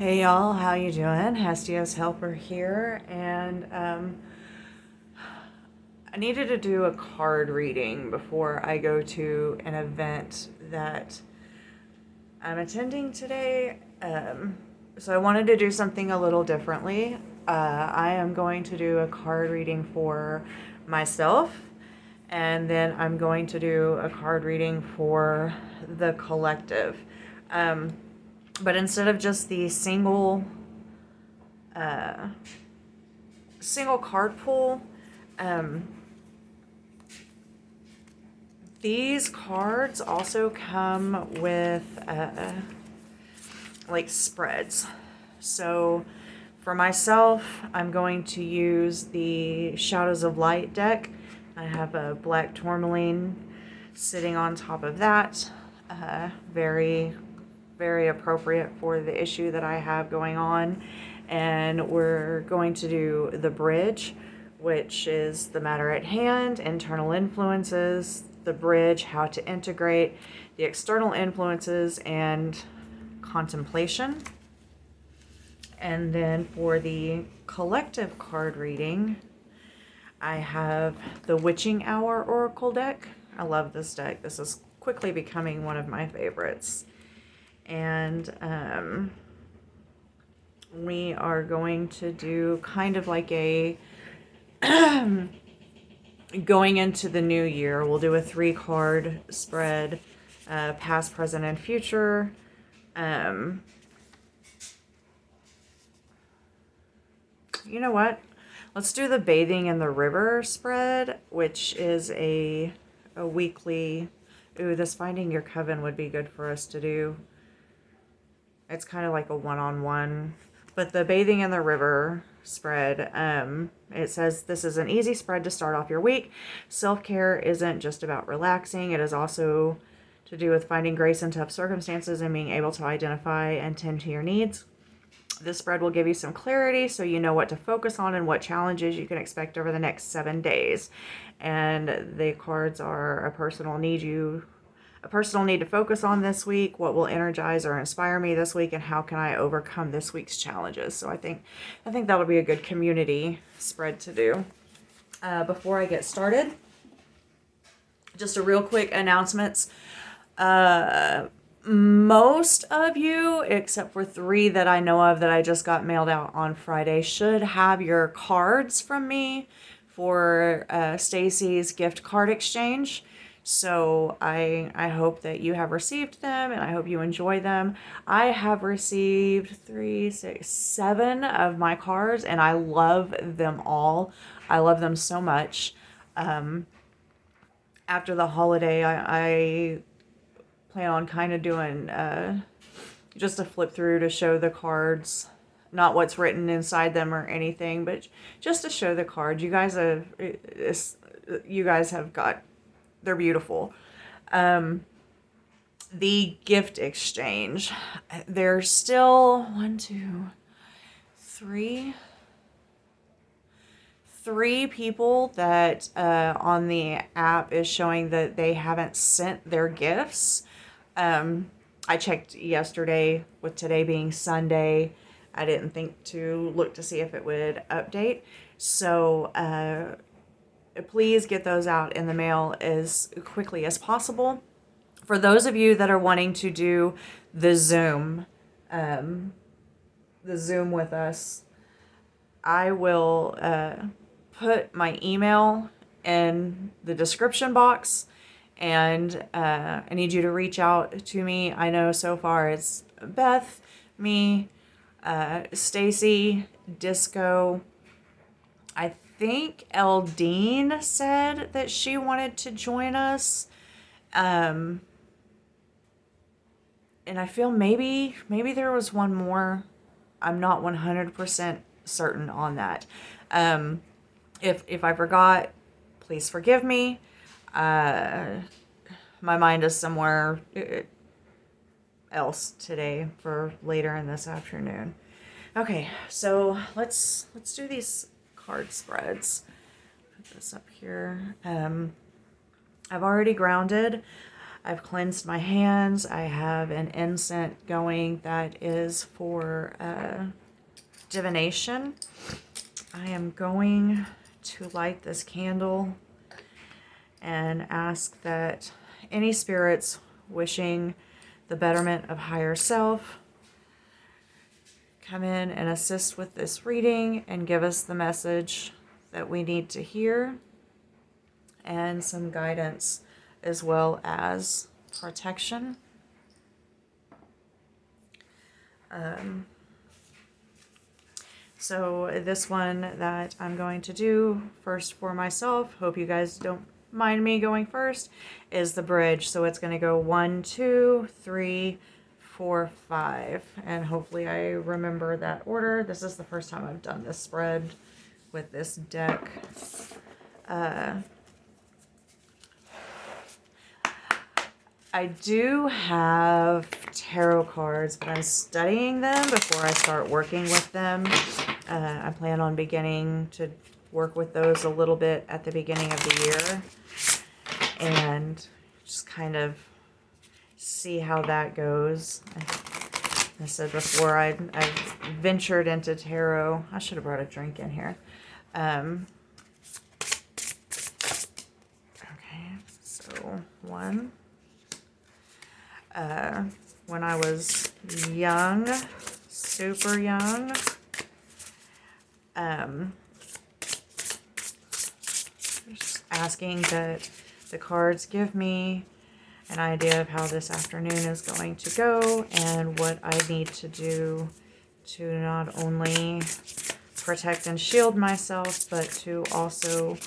Hey y'all, how you doing? Hestia's Helper here, and I needed to do a card reading before I go to an event that I'm attending today. So I wanted to do something a little differently. I am going to do a card reading for myself, and then I'm going to do a card reading for the collective. Um, but instead of just the uh, single card pull, um, these cards also come with like spreads. So for myself, I'm going to use the Shadows of Light deck. I have a black tourmaline sitting on top of that. Very, very appropriate for the issue that I have going on. And we're going to do the bridge, which is the matter at hand, internal influences, the bridge, how to integrate the external influences, and contemplation. And then for the collective card reading, I have the Witching Hour Oracle deck. I love this deck. This is quickly becoming one of my favorites. And we are going to do kind of like a going into the new year. We'll do a 3-card spread, past, present, and future. You know what? Let's do the Bathing in the River spread, which is a weekly. Ooh, this Finding Your Coven would be good for us to do. It's kind of like a one-on-one. But the Bathing in the River spread, it says this is an easy spread to start off your week. Self-care isn't just about relaxing. It is also to do with finding grace in tough circumstances and being able to identify and tend to your needs. This spread will give you some clarity so you know what to focus on and what challenges you can expect over the next 7 days. And the cards are a personal need to focus on this week, what will energize or inspire me this week, and how can I overcome this week's challenges. So I think that'll be a good community spread to do. Before I get started, just a real quick announcements. Most of you, except for 3 that I know of that I just got mailed out on Friday, should have your cards from me for Stacy's gift card exchange. So I hope that you have received them, and I hope you enjoy them. I have received 3, 6, 7 of my cards, and I love them all. I love them so much. After the holiday, I plan on kind of doing just a flip through to show the cards, not what's written inside them or anything, but just to show the cards. You guys have got, they're beautiful. The gift exchange, there's still 1, 2, 3 people that on the app is showing that they haven't sent their gifts. I checked yesterday, with today being Sunday. I didn't think to look to see if it would update. So please get those out in the mail as quickly as possible. For those of you that are wanting to do the Zoom with us, I will put my email in the description box, and I need you to reach out to me. I know so far it's Beth, me, Stacy, Disco. I think Eldine said that she wanted to join us. And I feel maybe there was one more. I'm not 100% certain on that. If I forgot, please forgive me. My mind is somewhere else today for later in this afternoon. Okay, so let's do these card spreads. Put this up here. I've already grounded. I've cleansed my hands. I have an incense going that is for divination. I am going to light this candle and ask that any spirits wishing the betterment of higher self come in and assist with this reading and give us the message that we need to hear and some guidance as well as protection. So this one that I'm going to do first for myself, hope you guys don't mind me going first, is the bridge. So it's going to go 1, 2, 3, 4, 5, and hopefully I remember that order. This is the first time I've done this spread with this deck. I do have tarot cards, but I'm studying them before I start working with them. I plan on beginning to work with those a little bit at the beginning of the year and just kind of see how that goes. I said before, I ventured into tarot. I should have brought a drink in here. Okay, so 1. When I was young, super young, just asking that the cards give me an idea of how this afternoon is going to go and what I need to do to not only protect and shield myself, but to also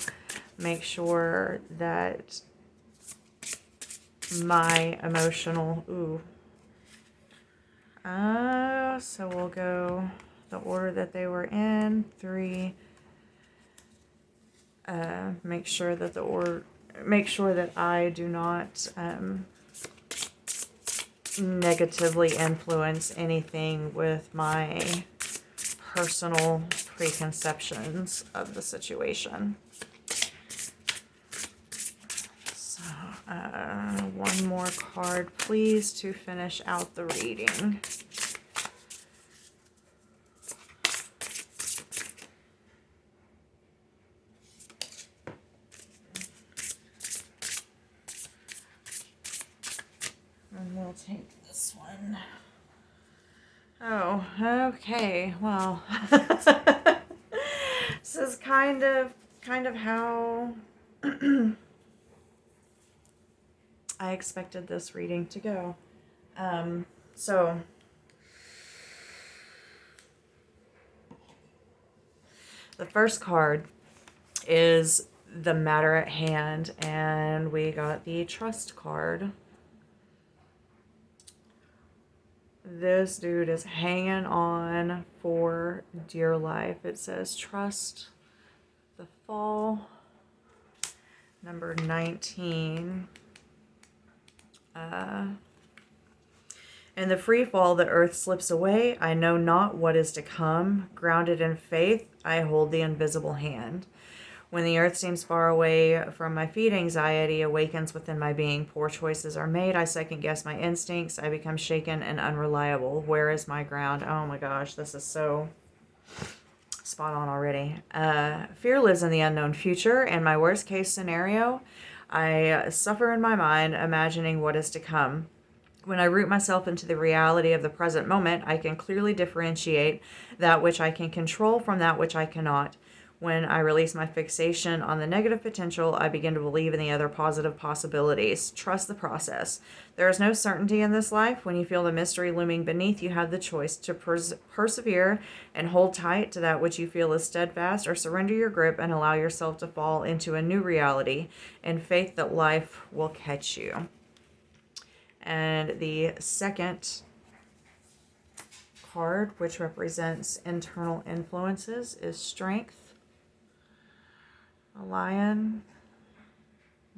make sure that my emotional, so we'll go the order that they were in. 3, make sure that I do not negatively influence anything with my personal preconceptions of the situation. So, one more card, please, to finish out the reading. And we'll take this one. Oh, okay. Well, this is kind of how I expected this reading to go. So the first card is the matter at hand, and we got the trust card. This dude is hanging on for dear life. It says trust the fall. Number 19. In the free fall, the earth slips away. I know not what is to come. Grounded in faith, I hold the invisible hand. When the earth seems far away from my feet, anxiety awakens within my being. Poor choices are made. I second guess my instincts. I become shaken and unreliable. Where is my ground? Oh my gosh, this is so spot on already. Fear lives in the unknown future. In my worst case scenario, I suffer in my mind, imagining what is to come. When I root myself into the reality of the present moment, I can clearly differentiate that which I can control from that which I cannot. When I release my fixation on the negative potential, I begin to believe in the other positive possibilities. Trust the process. There is no certainty in this life. When you feel the mystery looming beneath, you have the choice to persevere and hold tight to that which you feel is steadfast, or surrender your grip and allow yourself to fall into a new reality in faith that life will catch you. And the second card, which represents internal influences, is strength. A lion,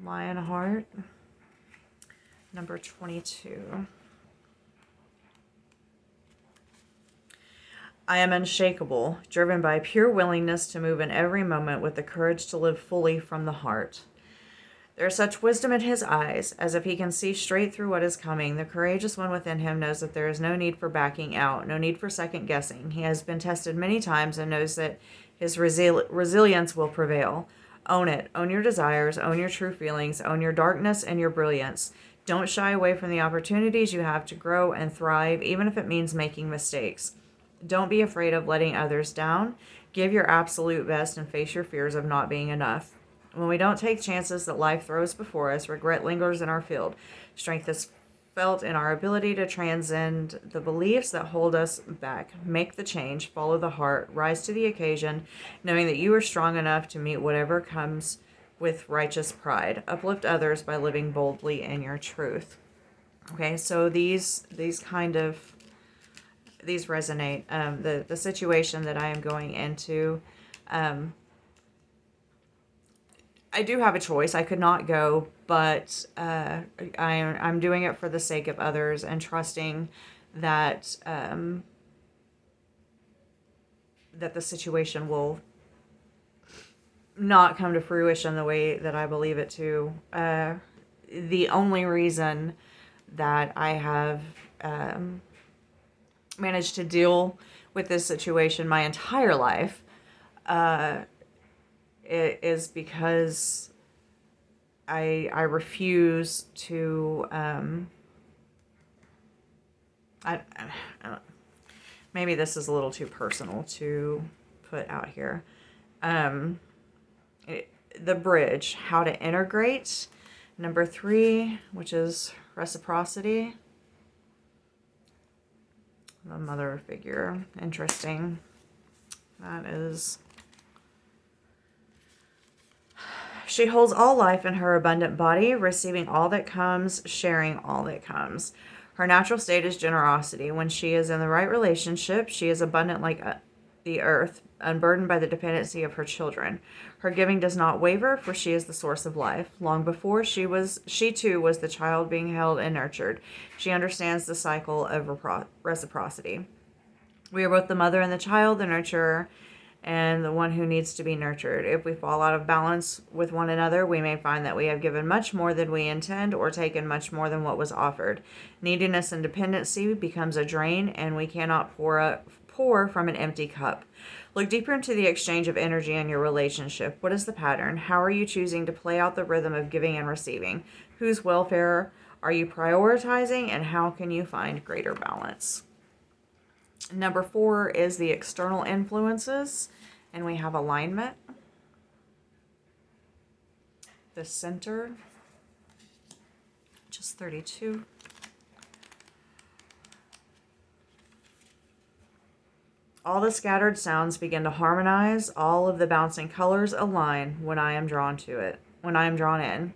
lion heart, number 22. I am unshakable, driven by pure willingness to move in every moment with the courage to live fully from the heart. There is such wisdom in his eyes, as if he can see straight through what is coming. The courageous one within him knows that there is no need for backing out, no need for second guessing. He has been tested many times and knows that his resilience will prevail. Own it. Own your desires. Own your true feelings. Own your darkness and your brilliance. Don't shy away from the opportunities you have to grow and thrive, even if it means making mistakes. Don't be afraid of letting others down. Give your absolute best and face your fears of not being enough. When we don't take chances that life throws before us, regret lingers in our field. Strength is felt in our ability to transcend the beliefs that hold us back. Make the change, follow the heart, rise to the occasion, knowing that you are strong enough to meet whatever comes with righteous pride. Uplift others by living boldly in your truth. Okay, so these resonate. The situation that I am going into, I do have a choice. I could not go, but I'm doing it for the sake of others and trusting that that the situation will not come to fruition the way that I believe it to. The only reason that I have managed to deal with this situation my entire life it is because I refuse to I don't, maybe this is a little too personal to put out here. The bridge, how to integrate. Number 3, which is reciprocity. The mother figure, interesting. That is. She holds all life in her abundant body, receiving all that comes, sharing all that comes. Her natural state is generosity. When she is in the right relationship, she is abundant like the earth, unburdened by the dependency of her children. Her giving does not waver, for she is the source of life. Long before she too was the child being held and nurtured. She understands the cycle of reciprocity. We are both the mother and the child, the nurturer, and the one who needs to be nurtured. If we fall out of balance with one another, we may find that we have given much more than we intend or taken much more than what was offered. Neediness and dependency becomes a drain, and we cannot pour from an empty cup. Look deeper into the exchange of energy in your relationship. What is the pattern? How are you choosing to play out the rhythm of giving and receiving? Whose welfare are you prioritizing, and how can you find greater balance? Number 4 is the external influences, and we have alignment. The center, just 32. All the scattered sounds begin to harmonize. All of the bouncing colors align when I am drawn to it, when I am drawn in.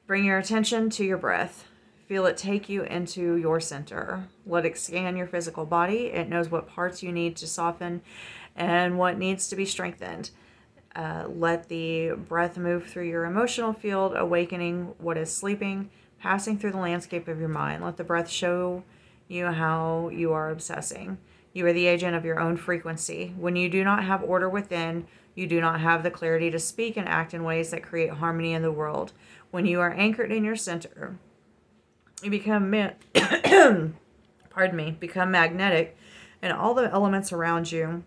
Bring your attention to your breath. Feel it take you into your center. Let it scan your physical body. It knows what parts you need to soften and what needs to be strengthened. Let the breath move through your emotional field, awakening what is sleeping, passing through the landscape of your mind. Let the breath show you how you are obsessing. You are the agent of your own frequency. When you do not have order within, you do not have the clarity to speak and act in ways that create harmony in the world. When you are anchored in your center, you become become magnetic, and all the elements around you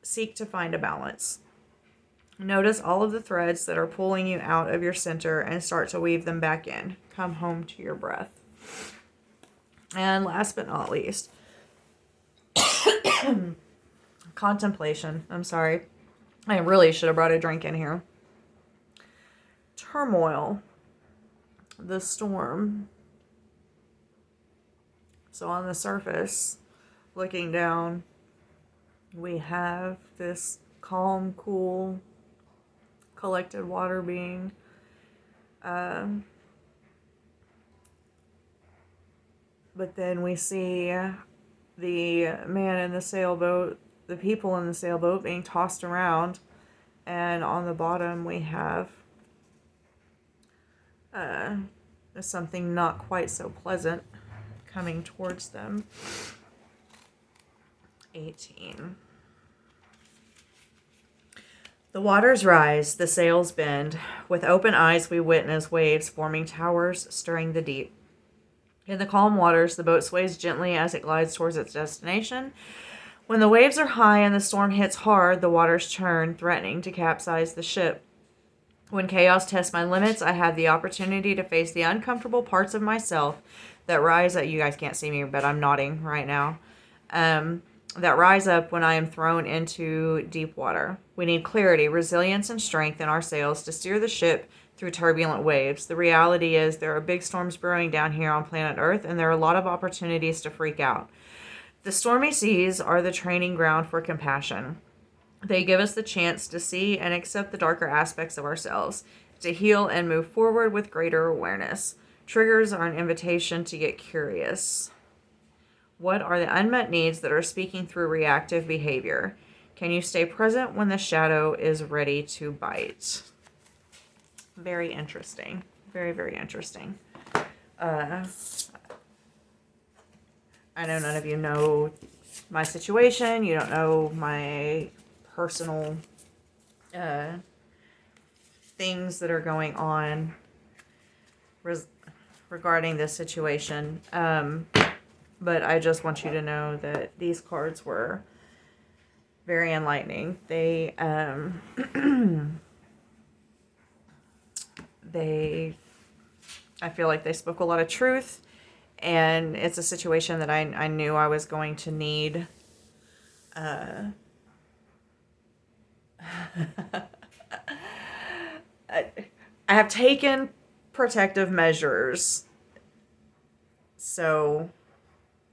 seek to find a balance. Notice all of the threads that are pulling you out of your center and start to weave them back in. Come home to your breath. And last but not least, contemplation. I'm sorry. I really should have brought a drink in here. Turmoil. The storm. So on the surface, looking down, we have this calm, cool, collected water being. But then we see the man in the sailboat, the people in the sailboat being tossed around. And on the bottom we have something not quite so pleasant coming towards them. 18. The waters rise, the sails bend. With open eyes, we witness waves forming towers, stirring the deep. In the calm waters, the boat sways gently as it glides towards its destination. When the waves are high and the storm hits hard, the waters churn, threatening to capsize the ship. When chaos tests my limits, I have the opportunity to face the uncomfortable parts of myself that rise up. You guys can't see me, but I'm nodding right now. That rise up when I am thrown into deep water. We need clarity, resilience, and strength in our sails to steer the ship through turbulent waves. The reality is there are big storms brewing down here on planet Earth, and there are a lot of opportunities to freak out. The stormy seas are the training ground for compassion. They give us the chance to see and accept the darker aspects of ourselves, to heal and move forward with greater awareness. Triggers are an invitation to get curious. What are the unmet needs that are speaking through reactive behavior? Can you stay present when the shadow is ready to bite? Very interesting. Very, very interesting. I know none of you know my situation. You don't know my personal things that are going on regarding this situation. But I just want you to know that these cards were very enlightening. They I feel like they spoke a lot of truth, and it's a situation that I knew I was going to need. I have taken protective measures, so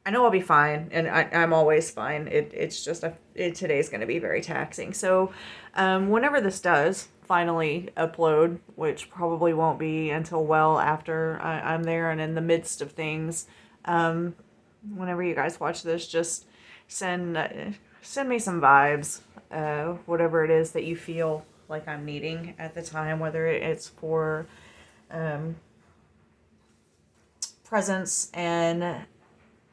I know I'll be fine, and I'm always fine. It's just today's going to be very taxing. So whenever this does finally upload, which probably won't be until well after I'm there and in the midst of things, whenever you guys watch this, just send me some vibes, whatever it is that you feel like I'm needing at the time, whether it's for presence and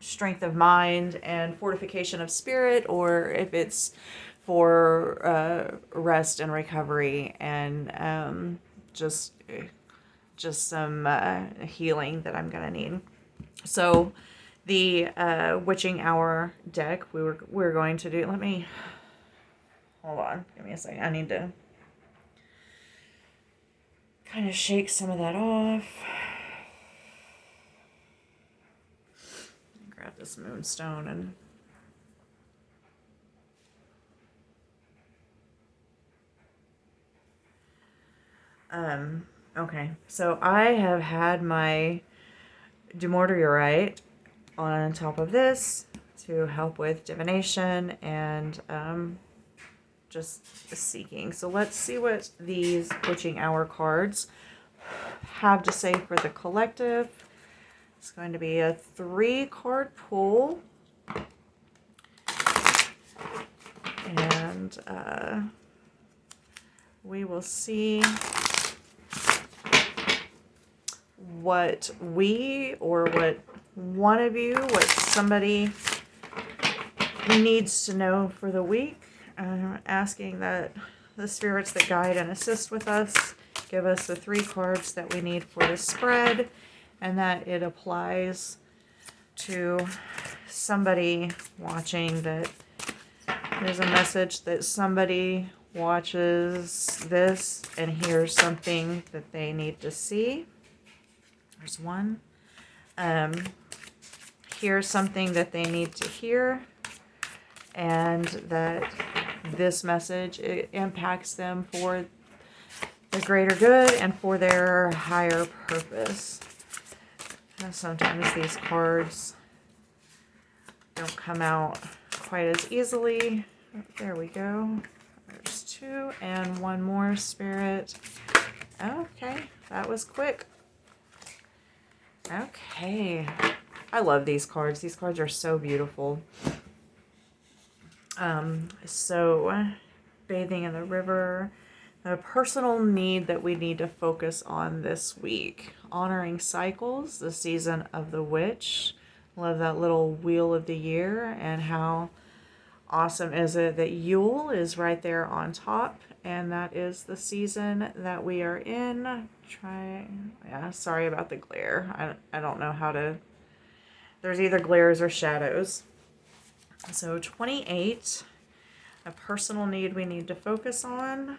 strength of mind and fortification of spirit, or if it's for rest and recovery and just some healing that I'm gonna need. So the witching hour deck we're going to do. Let me hold on, give me a second. I need to kind of shake some of that off. Grab this moonstone and okay, so I have had my Dumortierite on top of this to help with divination and just seeking. So let's see what these witching hour cards have to say for the collective. It's going to be a 3-card pull. And we will see what we, or what one of you, what somebody needs to know for the week. Asking that the spirits that guide and assist with us give us the 3 cards that we need for the spread, and that it applies to somebody watching, that there's a message that somebody watches this and hears something that they need to see. There's one. Here's something that they need to hear, and that this message, it impacts them for the greater good and for their higher purpose. Now, sometimes these cards don't come out quite as easily. There we go. There's 2 and 1 more, spirit. Okay, that was quick. Okay. I love these cards. These cards are so beautiful. So bathing in the river, a personal need that we need to focus on this week. Honoring cycles, the season of the witch. Love that little wheel of the year and how awesome is it that Yule is right there on top, and that is the season that we are in. Yeah, sorry about the glare. I don't know how to, there's either glares or shadows. So 28, a personal need we need to focus on.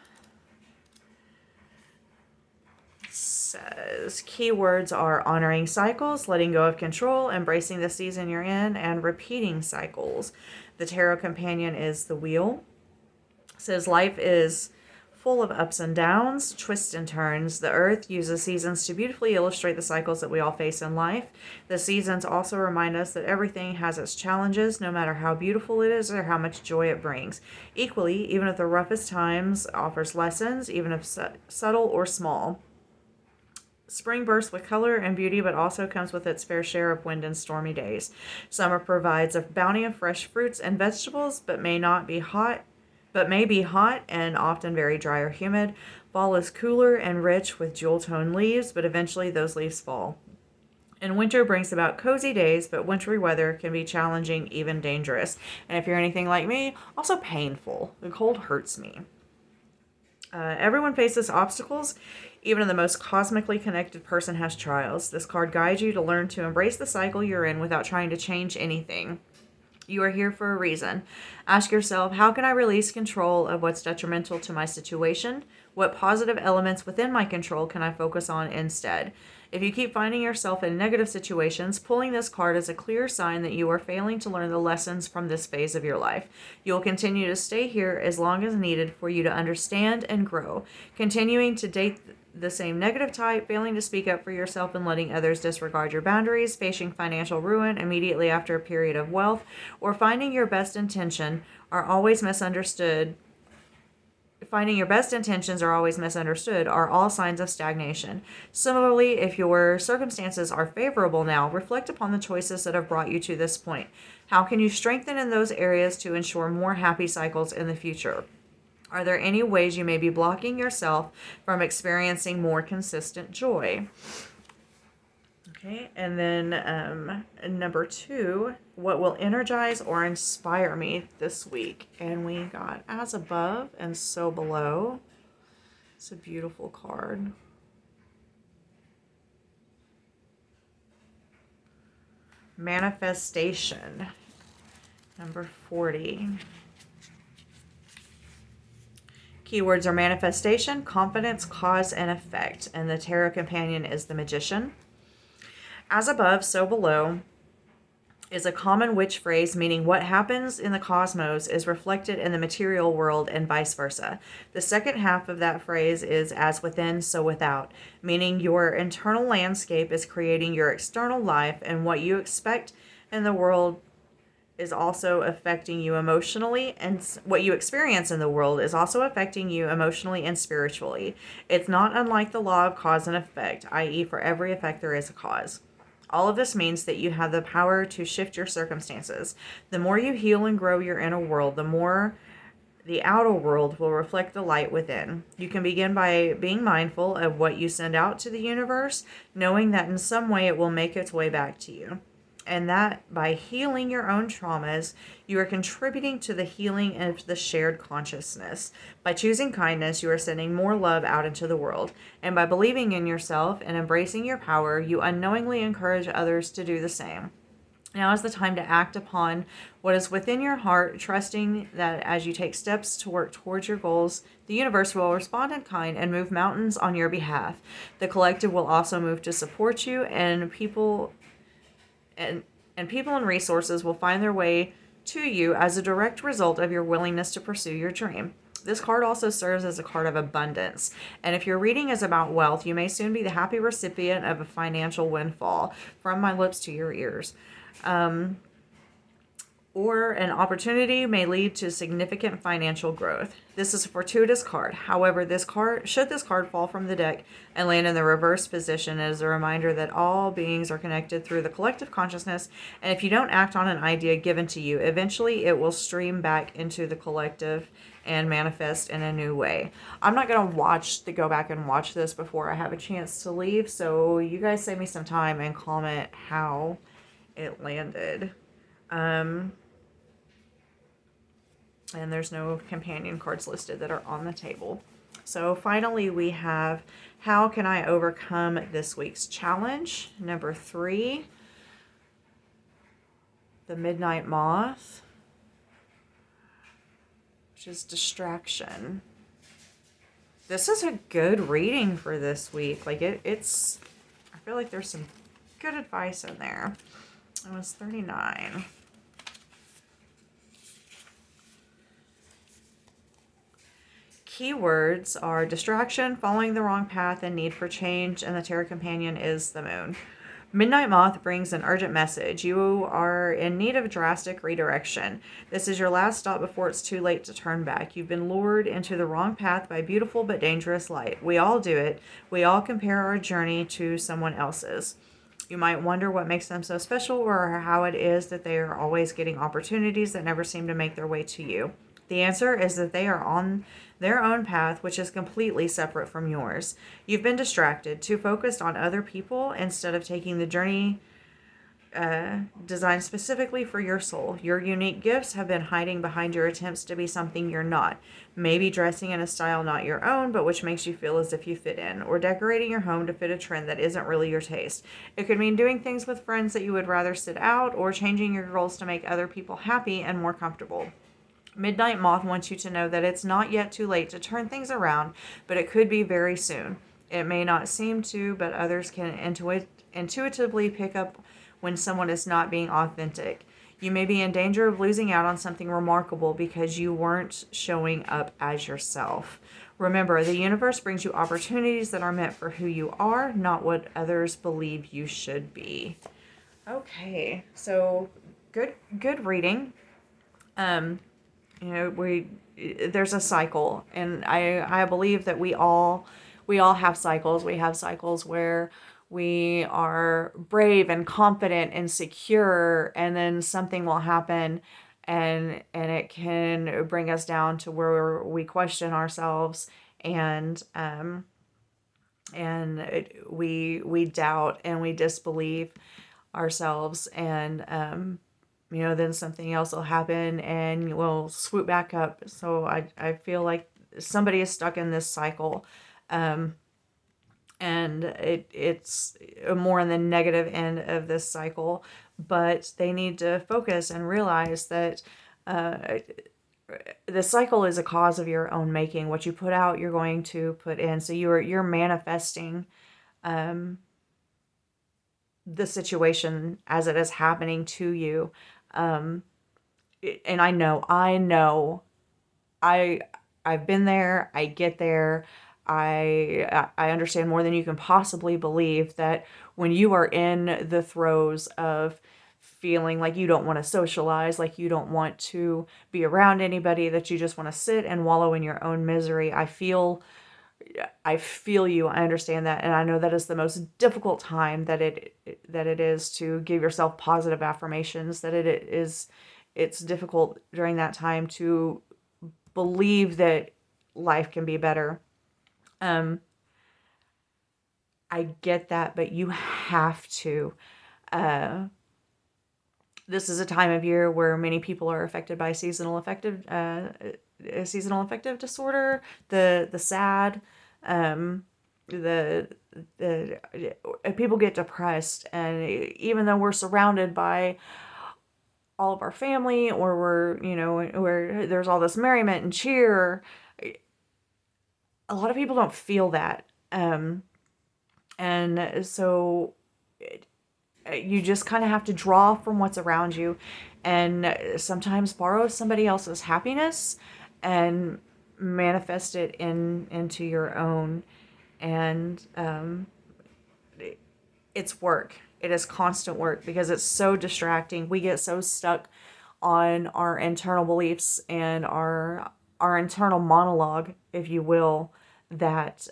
Says keywords are honoring cycles, letting go of control, embracing the season you're in, and repeating cycles. The tarot companion is the wheel. Says life is full of ups and downs, twists and turns. The earth uses seasons to beautifully illustrate the cycles that we all face in life. The seasons also remind us that everything has its challenges, no matter how beautiful it is or how much joy it brings. Equally, even if the roughest times offers lessons, even if subtle or small. Spring bursts with color and beauty, but also comes with its fair share of wind and stormy days. Summer provides a bounty of fresh fruits and vegetables, but may be hot and often very dry or humid. Fall is cooler and rich with jewel-toned leaves, but eventually those leaves fall. And winter brings about cozy days, but wintry weather can be challenging, even dangerous. And if you're anything like me, also painful. The cold hurts me. Everyone faces obstacles. Even the most cosmically connected person has trials. This card guides you to learn to embrace the cycle you're in without trying to change anything. You are here for a reason. Ask yourself, how can I release control of what's detrimental to my situation? What positive elements within my control can I focus on instead? If you keep finding yourself in negative situations, pulling this card is a clear sign that you are failing to learn the lessons from this phase of your life. You will continue to stay here as long as needed for you to understand and grow. Continuing to date the same negative type, failing to speak up for yourself and letting others disregard your boundaries, facing financial ruin immediately after a period of wealth, or finding your best intentions are always misunderstood are all signs of stagnation. Similarly, if your circumstances are favorable now, reflect upon the choices that have brought you to this point. How can you strengthen in those areas to ensure more happy cycles in the future? Are there any ways you may be blocking yourself from experiencing more consistent joy? Okay, and then number 2, what will energize or inspire me this week? And we got as above and so below. It's a beautiful card. Manifestation, number 40. Keywords are manifestation, confidence, cause, and effect. And the tarot companion is the magician. As above, so below is a common witch phrase meaning what happens in the cosmos is reflected in the material world and vice versa. The second half of that phrase is as within, so without, meaning your internal landscape is creating your external life, and what you expect in the world is also affecting you emotionally, and what you experience in the world is also affecting you emotionally and spiritually. It's not unlike the law of cause and effect, i.e., for every effect there is a cause. All of this means that you have the power to shift your circumstances. The more you heal and grow your inner world, the more the outer world will reflect the light within. You can begin by being mindful of what you send out to the universe, knowing that in some way it will make its way back to you. And that by healing your own traumas, you are contributing to the healing of the shared consciousness. By choosing kindness, you are sending more love out into the world. And by believing in yourself and embracing your power, you unknowingly encourage others to do the same. Now is the time to act upon what is within your heart, trusting that as you take steps to work towards your goals, the universe will respond in kind and move mountains on your behalf. The collective will also move to support you, and people and resources will find their way to you as a direct result of your willingness to pursue your dream. This card also serves as a card of abundance. And if your reading is about wealth, you may soon be the happy recipient of a financial windfall from my lips to your ears. Or an opportunity may lead to significant financial growth. This is a fortuitous card. However, should this card fall from the deck and land in the reverse position, it is a reminder that all beings are connected through the collective consciousness, and if you don't act on an idea given to you, eventually it will stream back into the collective and manifest in a new way. I'm not going to go back and watch this before I have a chance to leave, so you guys save me some time and comment how it landed. And there's no companion cards listed that are on the table. So finally, we have how can I overcome this week's challenge? Number 3, the Midnight Moth, which is distraction. This is a good reading for this week. Like it's, I feel like there's some good advice in there. It was 39. Keywords are distraction, following the wrong path, and need for change, and the tarot companion is the moon. Midnight Moth brings an urgent message. You are in need of drastic redirection. This is your last stop before it's too late to turn back. You've been lured into the wrong path by beautiful but dangerous light. We all do it. We all compare our journey to someone else's. You might wonder what makes them so special or how it is that they are always getting opportunities that never seem to make their way to you. The answer is that they are on their own path, which is completely separate from yours. You've been distracted, too focused on other people instead of taking the journey designed specifically for your soul. Your unique gifts have been hiding behind your attempts to be something you're not. Maybe dressing in a style not your own, but which makes you feel as if you fit in, or decorating your home to fit a trend that isn't really your taste. It could mean doing things with friends that you would rather sit out, or changing your goals to make other people happy and more comfortable. Midnight Moth wants you to know that it's not yet too late to turn things around, but it could be very soon. It may not seem to, but others can intuitively pick up when someone is not being authentic. You may be in danger of losing out on something remarkable because you weren't showing up as yourself. Remember, the universe brings you opportunities that are meant for who you are, not what others believe you should be. Okay, so good reading. There's a cycle, and I believe that we all have cycles. We have cycles where we are brave and confident and secure, and then something will happen, and it can bring us down to where we question ourselves, and we doubt and we disbelieve ourselves, and then something else will happen and we'll swoop back up. So I feel like somebody is stuck in this cycle. And it's more on the negative end of this cycle, but they need to focus and realize that the cycle is a cause of your own making. What you put out, you're going to put in. So you're manifesting the situation as it is happening to you. And I know, I've been there, I get there. I understand more than you can possibly believe that when you are in the throes of feeling like you don't want to socialize, like you don't want to be around anybody, that you just want to sit and wallow in your own misery. I feel you. I understand that, and I know that is the most difficult time that it is to give yourself positive affirmations. It's difficult during that time to believe that life can be better. I get that, but you have to. This is a time of year where many people are affected by seasonal affective disorder, the SAD, the people get depressed, and even though we're surrounded by all of our family, or where there's all this merriment and cheer, a lot of people don't feel that, and so you just kind of have to draw from what's around you, and sometimes borrow somebody else's happiness and manifest it into your own. And it's work. It is constant work because it's so distracting. We get so stuck on our internal beliefs and our internal monologue, if you will, that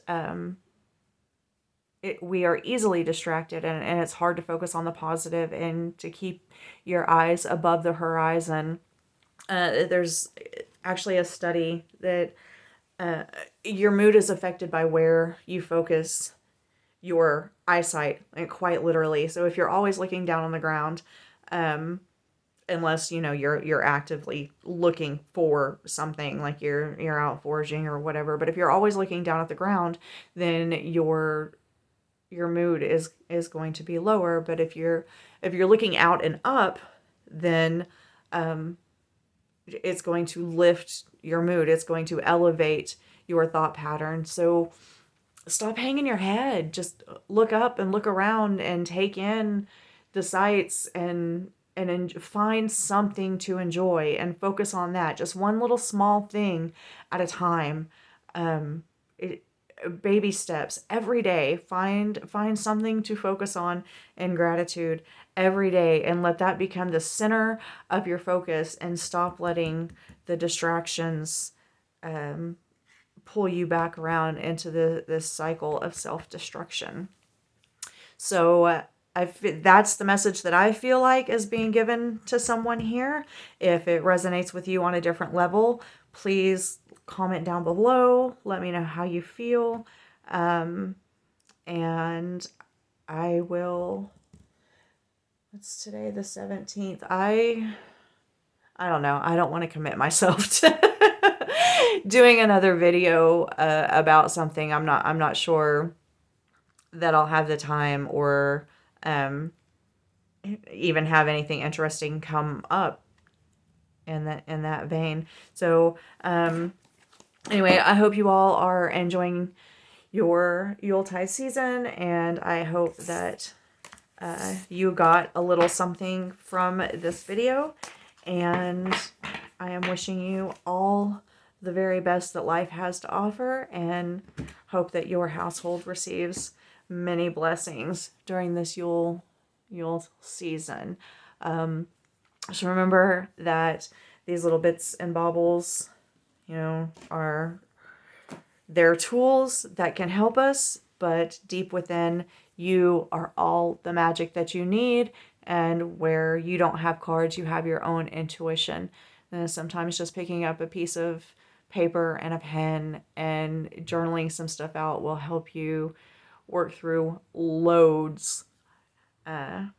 we are easily distracted, and it's hard to focus on the positive and to keep your eyes above the horizon. There's actually a study that your mood is affected by where you focus your eyesight, like quite literally. So if you're always looking down on the ground, unless, you know, you're actively looking for something, like you're out foraging or whatever. But if you're always looking down at the ground, then your mood is going to be lower. But if you're looking out and up, then it's going to lift your mood. It's going to elevate your thought pattern. So stop hanging your head. Just look up and look around and take in the sights, and find something to enjoy and focus on that. Just one little small thing at a time. It, baby steps every day. Find something to focus on in gratitude every day, and let that become the center of your focus, and stop letting the distractions pull you back around into this cycle of self-destruction. So that's the message that I feel like is being given to someone here. If it resonates with you on a different level, please comment down below. Let me know how you feel. And I will, it's today the 17th. I don't know. I don't want to commit myself to doing another video about something. I'm not sure that I'll have the time, or even have anything interesting come up in that vein. So anyway, I hope you all are enjoying your Yuletide season, and I hope that you got a little something from this video, and I am wishing you all the very best that life has to offer, and hope that your household receives many blessings during this Yule season. Just remember that these little bits and baubles, you know, they're tools that can help us, but deep within you are all the magic that you need. And where you don't have cards, you have your own intuition. And sometimes just picking up a piece of paper and a pen and journaling some stuff out will help you work through loads. And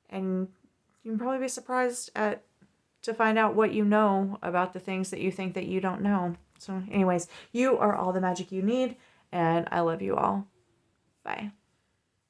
you can probably be surprised to find out what you know about the things that you think that you don't know. So anyways, you are all the magic you need, and I love you all. Bye.